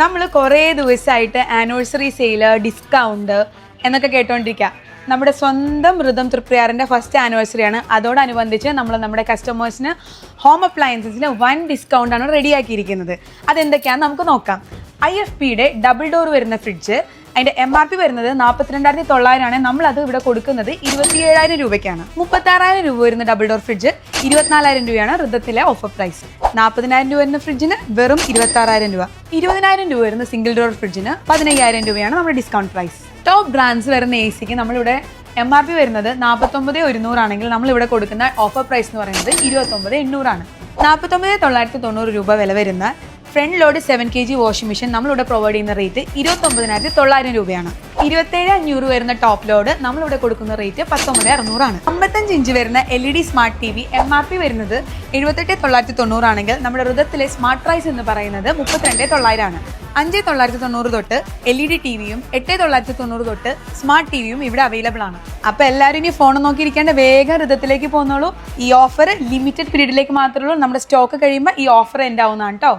നമ്മൾ കുറേ ദിവസമായിട്ട് ആനിവേഴ്സറി സെയില് ഡിസ്കൗണ്ട് എന്നൊക്കെ കേട്ടോണ്ടിരിക്കുക. നമ്മുടെ സ്വന്തം ഋതം തൃപ്രയാറിൻ്റെ ഫസ്റ്റ് ആനിവേഴ്സറിയാണ്. അതോടനുബന്ധിച്ച് നമ്മൾ നമ്മുടെ കസ്റ്റമേഴ്സിന് ഹോം അപ്ലയൻസസിന് വൻ ഡിസ്കൗണ്ടാണ് റെഡിയാക്കിയിരിക്കുന്നത്. അതെന്തൊക്കെയാണെന്ന് നമുക്ക് നോക്കാം. IFPയുടെ ഡബിൾ ഡോർ വരുന്ന ഫ്രിഡ്ജ്, അതിൻ്റെ MRP വരുന്നത് 42,900 നമ്മളത് ഇവിടെ കൊടുക്കുന്നത് 27,000 രൂപയ്ക്കാണ്. 36,000 രൂപ വരുന്ന ഡബിൾ ഡോർ ഫ്രിഡ്ജ് 24,000 രൂപയാണ് ഋതത്തിലെ ഓഫർ പ്രൈസ്. 40,000 രൂപ വരുന്ന ഫ്രിഡ്ജിന് വെറും 26,000 രൂപ. 20,000 രൂപ വരുന്ന സിംഗിൾ ഡോർ ഫ്രിഡ്ജിന് 15,000 രൂപയാണ് നമ്മുടെ ഡിസ്കൗണ്ട് പ്രൈസ്. ടോപ്പ് ബ്രാൻഡ്സ് വരുന്ന AC-ക്ക് നമ്മളിവിടെ MRP വരുന്നത് 49,100 ആണെങ്കിൽ നമ്മളിവിടെ കൊടുക്കുന്ന ഓഫർ പ്രൈസ് എന്ന് പറയുന്നത് 29,800 ആണ്. 49,990 രൂപ വില വരുന്ന front load 7 kg washing machine നമ്മളിവിടെ പ്രൊവൈഡ് ചെയ്യുന്ന റേറ്റ് 29,900 രൂപയാണ്. 27,500 വരുന്ന ടോപ്പ് ലോഡ് നമ്മളിവിടെ കൊടുക്കുന്ന റേറ്റ് 19,600 ആണ്. 55 ഇഞ്ച് വരുന്ന LED സ്മാർട്ട് TV MRP വരുന്നത് 78,990 ആണെങ്കിൽ നമ്മുടെ ഋതത്തിലെ സ്മാർട്ട് പ്രൈസ് എന്ന് പറയുന്നത് 32,900 ആണ്. 5,990 തൊട്ട് LED TVയും 8,990 തൊട്ട് സ്മാർട്ട് TVയും ഇവിടെ അവൈലബിൾ ആണ്. അപ്പോൾ എല്ലാവരും ഇനി ഫോൺ നോക്കിയിരിക്കേണ്ട വേഗം ഋതത്തിലേക്ക് പോകുന്നുള്ളൂ. ഈ ഓഫർ ലിമിറ്റഡ് പീരീഡിലേക്ക് മാത്രമേ ഉള്ളൂ. നമ്മുടെ സ്റ്റോക്ക് കഴിയുമ്പോൾ ഈ ഓഫർ എൻഡ് ആവുന്നതാണ് കേട്ടോ.